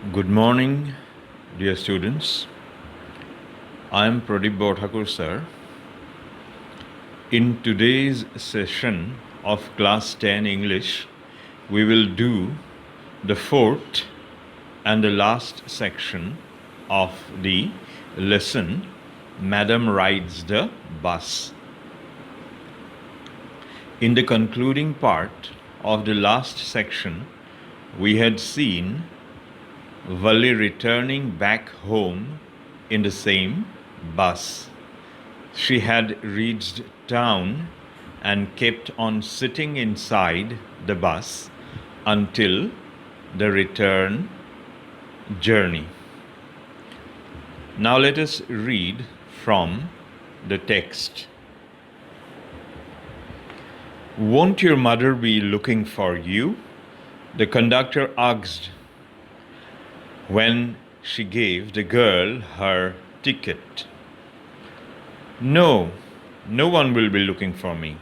Good morning, dear students. I am Pradip Bauthakur, sir. In today's session of Class 10 English, we will do the fourth and the last section of the lesson, Madam Rides the Bus. In the concluding part of the last section, we had seen Valli returning back home in the same bus. She had reached town and kept on sitting inside the bus until the return journey. Now let us read from the text. "Won't your mother be looking for you?" the conductor asked when she gave the girl her ticket. "No, no one will be looking for me,"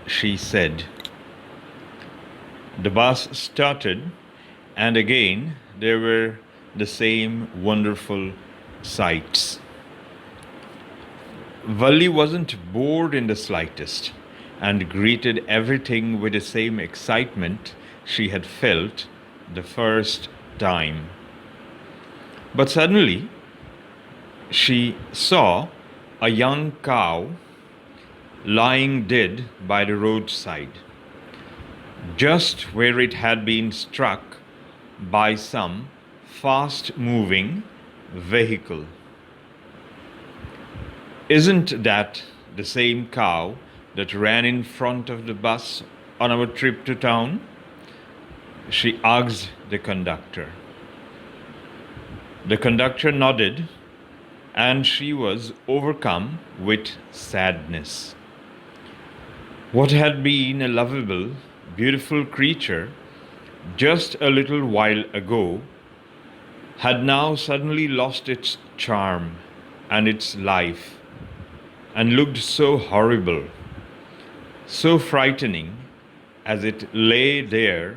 she said. The bus started, and again there were the same wonderful sights. Valli wasn't bored in the slightest and greeted everything with the same excitement she had felt the first time. But suddenly she saw a young cow lying dead by the roadside, just where it had been struck by some fast-moving vehicle. "Isn't that the same cow that ran in front of the bus on our trip to town?" she asked the conductor. The conductor nodded, and she was overcome with sadness. What had been a lovable, beautiful creature just a little while ago had now suddenly lost its charm and its life, and looked so horrible, so frightening, as it lay there,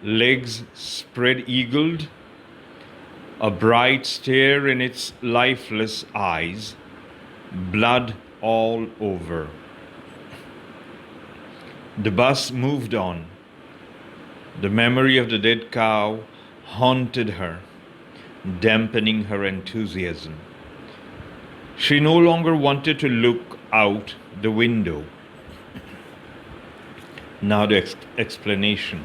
legs spread-eagled, a bright stare in its lifeless eyes, blood all over. The bus moved on. The memory of the dead cow haunted her, dampening her enthusiasm. She no longer wanted to look out the window. Now the explanation.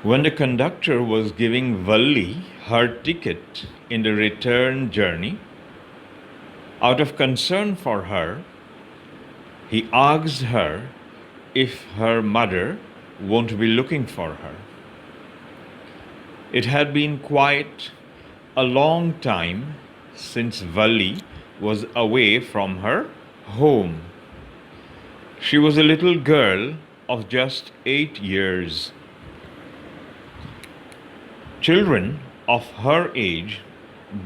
When the conductor was giving Valli her ticket in the return journey, out of concern for her, he asked her if her mother won't be looking for her. It had been quite a long time since Valli was away from her home. She was a little girl of just 8 years. Children of her age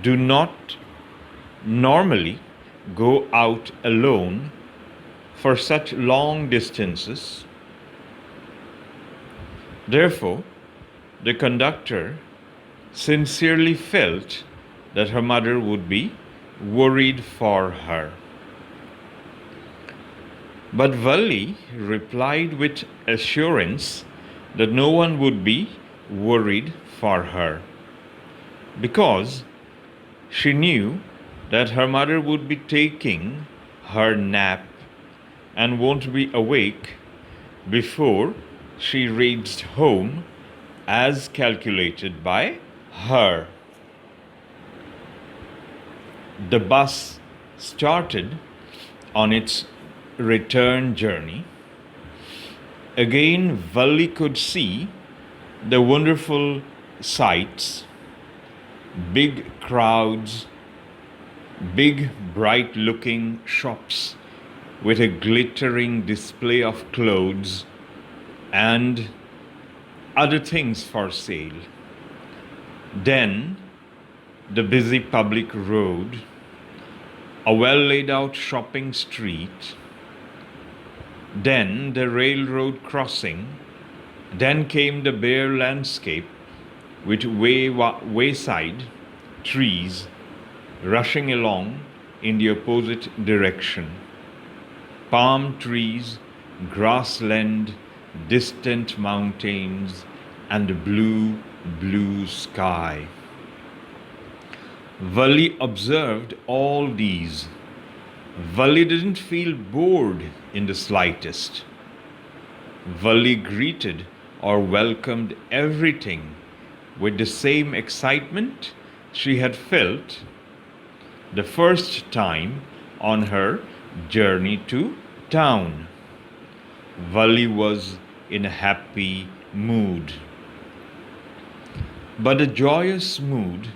do not normally go out alone for such long distances. Therefore, the conductor sincerely felt that her mother would be worried for her. But Valli replied with assurance that no one would be worried for her, because she knew that her mother would be taking her nap and won't be awake before she reached home as calculated by her. The bus started on its return journey. Again, Valli could see the wonderful sights, big crowds, big bright-looking shops with a glittering display of clothes and other things for sale. Then the busy public road, a well-laid-out shopping street, then the railroad crossing, then came the bare landscape with wayside trees rushing along in the opposite direction. Palm trees, grassland, distant mountains, and blue, blue sky. Valli observed all these. Valli didn't feel bored in the slightest. Valli greeted or welcomed everything with the same excitement she had felt the first time on her journey to town. Valli was in a happy mood. But the joyous mood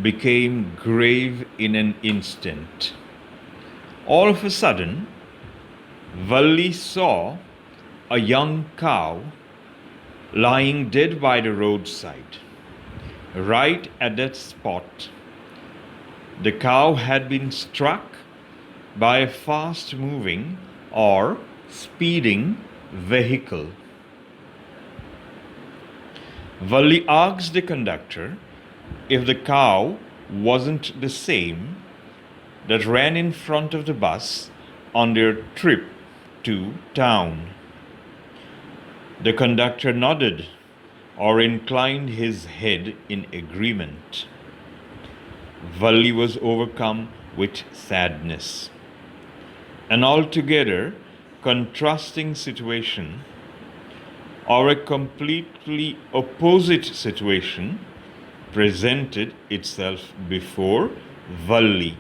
became grave in an instant. All of a sudden, Valli saw a young cow lying dead by the roadside. Right at that spot, the cow had been struck by a fast moving or speeding vehicle. Valli asked the conductor if the cow wasn't the same that ran in front of the bus on their trip to town. The conductor nodded or inclined his head in agreement. Valli was overcome with sadness. An altogether contrasting situation, or a completely opposite situation, presented itself before Valli.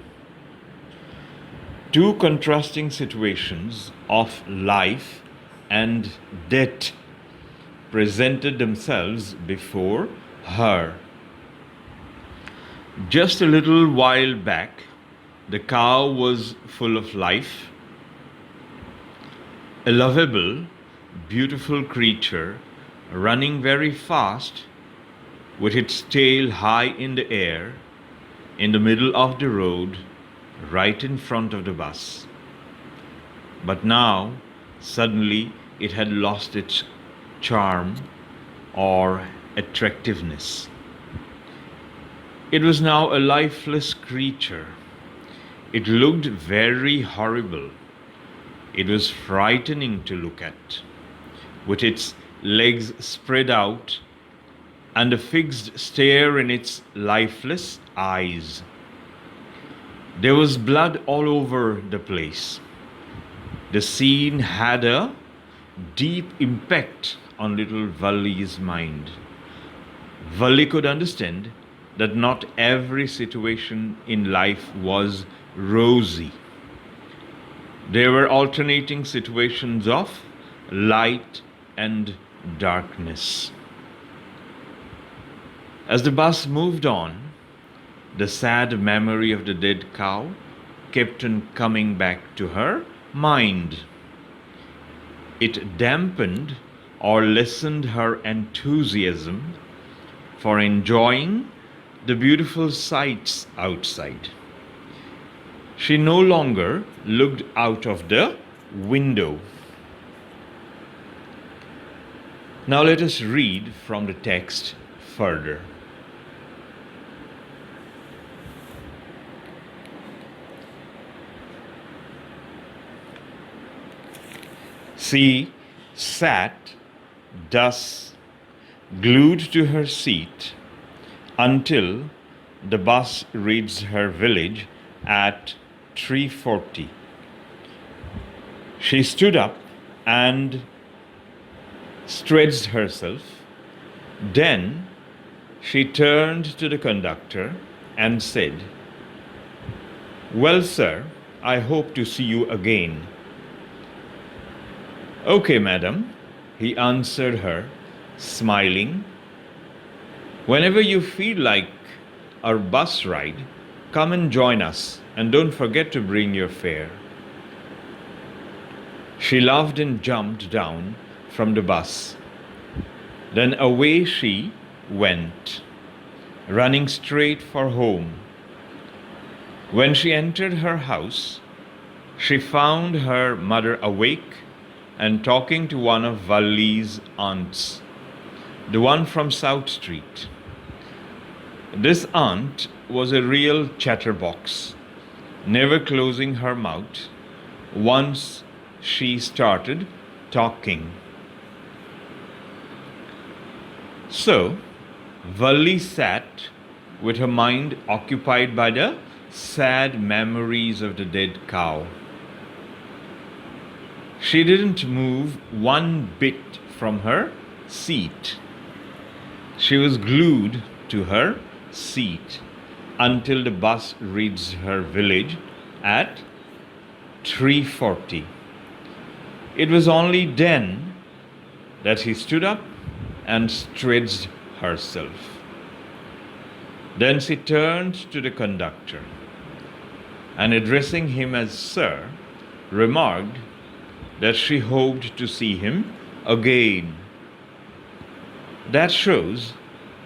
Two contrasting situations of life and death presented themselves before her. Just a little while back, the cow was full of life, a lovable, beautiful creature running very fast with its tail high in the air in the middle of the road right in front of the bus. But now, suddenly, it had lost its charm or attractiveness. It was now a lifeless creature. It looked very horrible. It was frightening to look at, with its legs spread out and a fixed stare in its lifeless eyes. There was blood all over the place. The scene had a deep impact on little Valli's mind. Valli could understand that not every situation in life was rosy. There were alternating situations of light and darkness. As the bus moved on, the sad memory of the dead cow kept on coming back to her mind. It dampened or lessened her enthusiasm for enjoying the beautiful sights outside. She no longer looked out of the window. Now let us read from the text further. She sat thus glued to her seat until the bus reached her village at 3:40. She stood up and stretched herself. Then she turned to the conductor and said, "Well, sir, I hope to see you again." "Okay, madam," he answered her, smiling. "Whenever you feel like a bus ride, come and join us, and don't forget to bring your fare." She laughed and jumped down from the bus. Then away she went, running straight for home. When she entered her house, she found her mother awake and talking to one of Valli's aunts, the one from South Street. This aunt was a real chatterbox, never closing her mouth once she started talking. So, Valli sat with her mind occupied by the sad memories of the dead cow. She didn't move one bit from her seat. She was glued to her seat until the bus reached her village at 3:40. It was only then that she stood up and stretched herself. Then she turned to the conductor and, addressing him as Sir, remarked that she hoped to see him again. That shows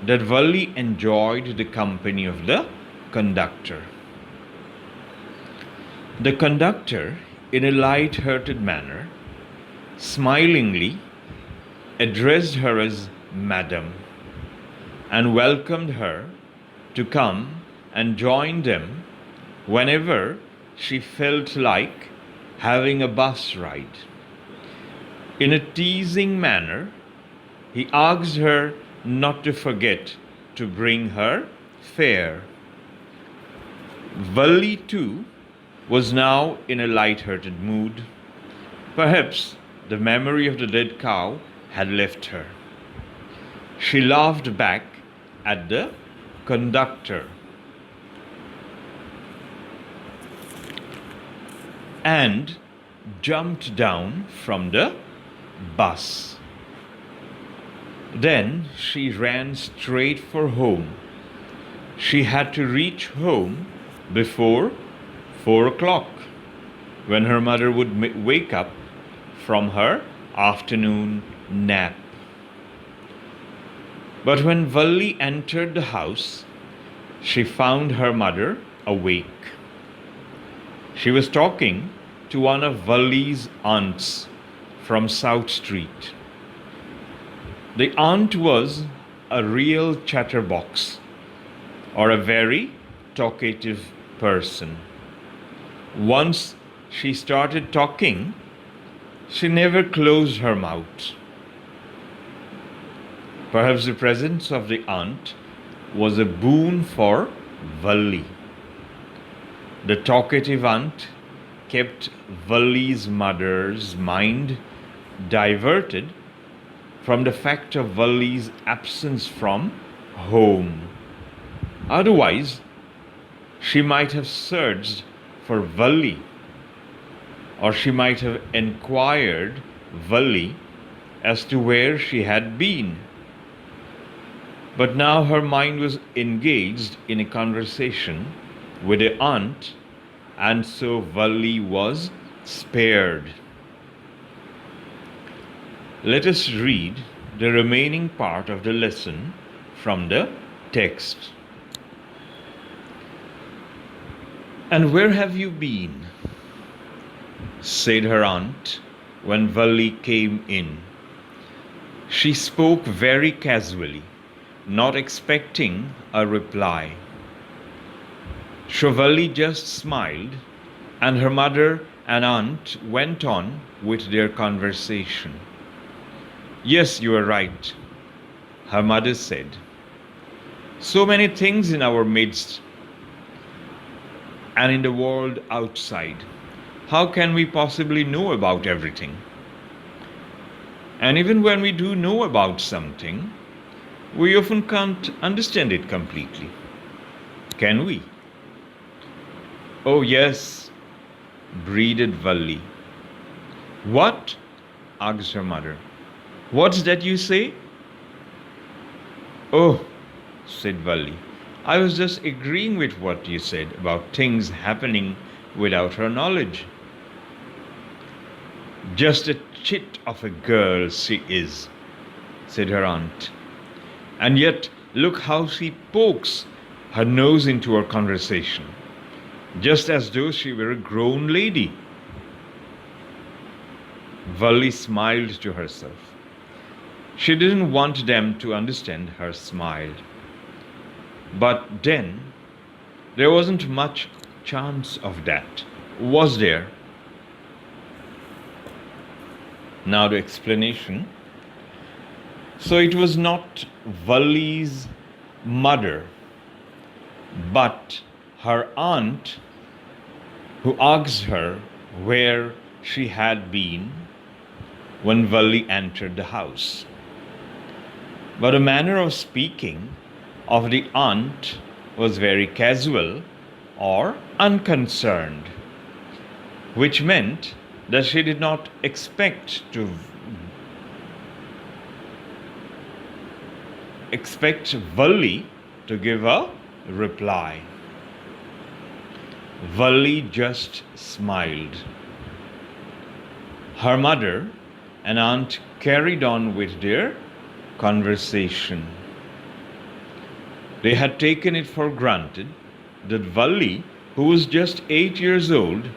that Valli enjoyed the company of the conductor. The conductor, in a light-hearted manner, smilingly addressed her as Madam and welcomed her to come and join them whenever she felt like having a bus ride. In a teasing manner, he asked her not to forget to bring her fare. Valli, too, was now in a light-hearted mood. Perhaps the memory of the dead cow had left her. She laughed back at the conductor and jumped down from the bus. Then she ran straight for home. She had to reach home before 4 o'clock, when her mother would wake up from her afternoon nap. But when Valli entered the house, she found her mother awake. She was talking to one of Valli's aunts from South Street. The aunt was a real chatterbox, or a very talkative person. Once she started talking, she never closed her mouth. Perhaps the presence of the aunt was a boon for Valli. The talkative aunt kept Valli's mother's mind diverted from the fact of Valli's absence from home. Otherwise, she might have searched for Valli, or she might have inquired Valli as to where she had been. But now her mind was engaged in a conversation with the aunt, and so Valli was spared. Let us read the remaining part of the lesson from the text. "And where have you been?" said her aunt when Valli came in. She spoke very casually, not expecting a reply. So Valli just smiled, and her mother and aunt went on with their conversation. "Yes, you are right," her mother said. "So many things in our midst and in the world outside. How can we possibly know about everything? And even when we do know about something, we often can't understand it completely. Can we?" "Oh, yes," breathed Valli. "What?" asked her mother. "What's that you say?" "Oh," said Valli, "I was just agreeing with what you said about things happening without her knowledge." "Just a chit of a girl she is," said her aunt. "And yet look how she pokes her nose into our conversation, just as though she were a grown lady." Valli smiled to herself. She didn't want them to understand her smile. But then there wasn't much chance of that, was there? Now the explanation. So it was not Valli's mother, but her aunt who asked her where she had been when Valli entered the house. But the manner of speaking of the aunt was very casual or unconcerned, which meant that she did not expect Valli to give a reply. Valli just smiled. Her mother and aunt carried on with their conversation. They had taken it for granted that Valli, who was just 8 years old,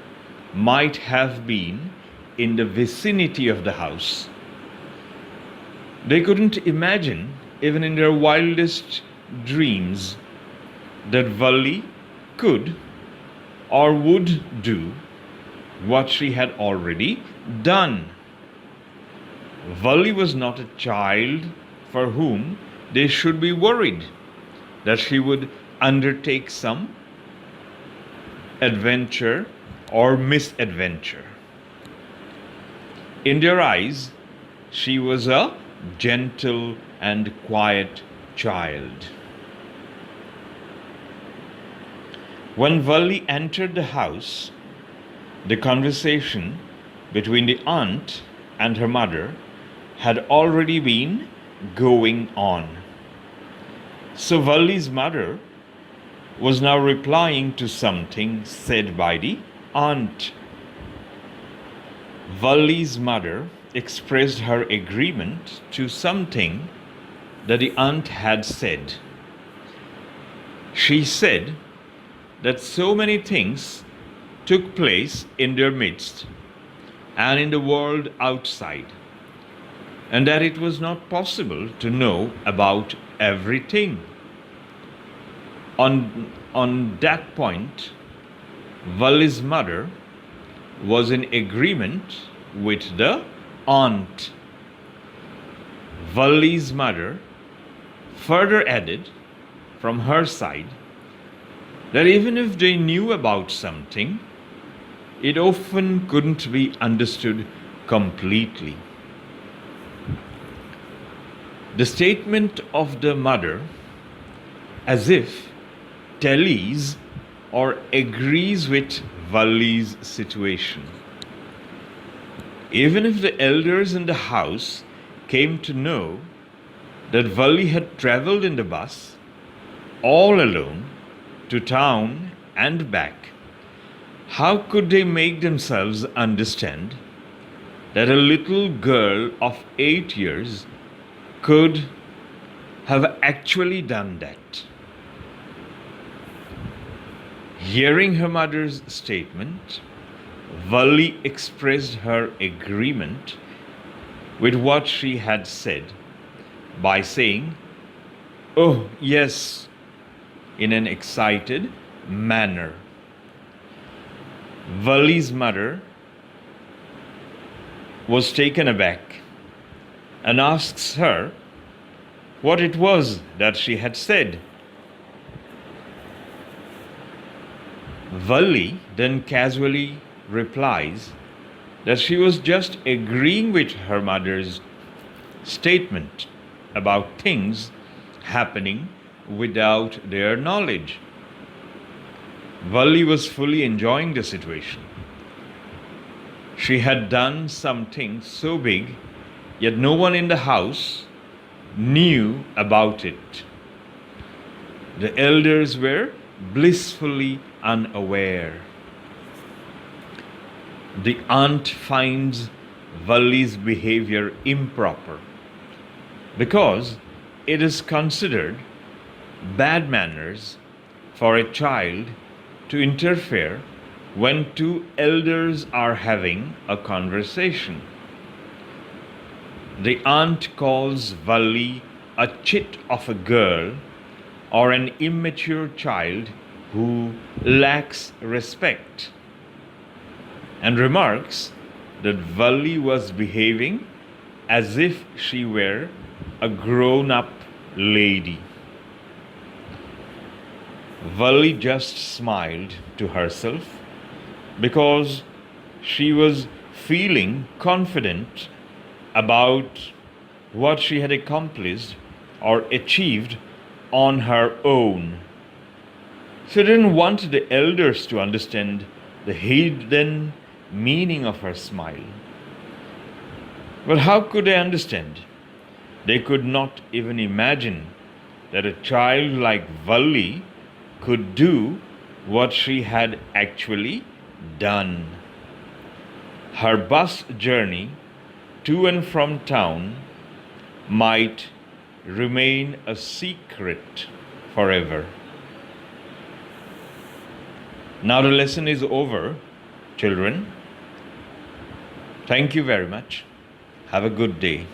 might have been in the vicinity of the house. They couldn't imagine, even in their wildest dreams, that Valli could or would do what she had already done. Valli was not a child for whom they should be worried that she would undertake some adventure or misadventure. In their eyes, she was a gentle and quiet child. When Valli entered the house, the conversation between the aunt and her mother had already been going on. So Valli's mother was now replying to something said by the aunt. Valli's mother expressed her agreement to something that the aunt had said. She said that so many things took place in their midst and in the world outside, and that it was not possible to know about everything. On that point, Valli's mother was in agreement with the aunt. Valli's mother further added from her side that even if they knew about something, it often couldn't be understood completely. The statement of the mother, as if tallies or agrees with Valli's situation. Even if the elders in the house came to know that Valli had traveled in the bus all alone to town and back, how could they make themselves understand that a little girl of 8 years could have actually done that? Hearing her mother's statement, Valli expressed her agreement with what she had said by saying, "Oh, yes," in an excited manner. Valli's mother was taken aback and asks her what it was that she had said. Valli then casually replies that she was just agreeing with her mother's statement about things happening without their knowledge. Valli was fully enjoying the situation. She had done something so big, yet no one in the house knew about it. The elders were blissfully unaware. The aunt finds Valli's behavior improper because it is considered bad manners for a child to interfere when two elders are having a conversation. The aunt calls Valli a chit of a girl or an immature child who lacks respect, and remarks that Valli was behaving as if she were a grown up lady. Valli just smiled to herself because she was feeling confident about what she had accomplished or achieved on her own. She didn't want the elders to understand the hidden meaning of her smile. Well, how could they understand? They could not even imagine that a child like Valli could do what she had actually done. Her bus journey to and from town might remain a secret forever. Now the lesson is over, children. Thank you very much. Have a good day.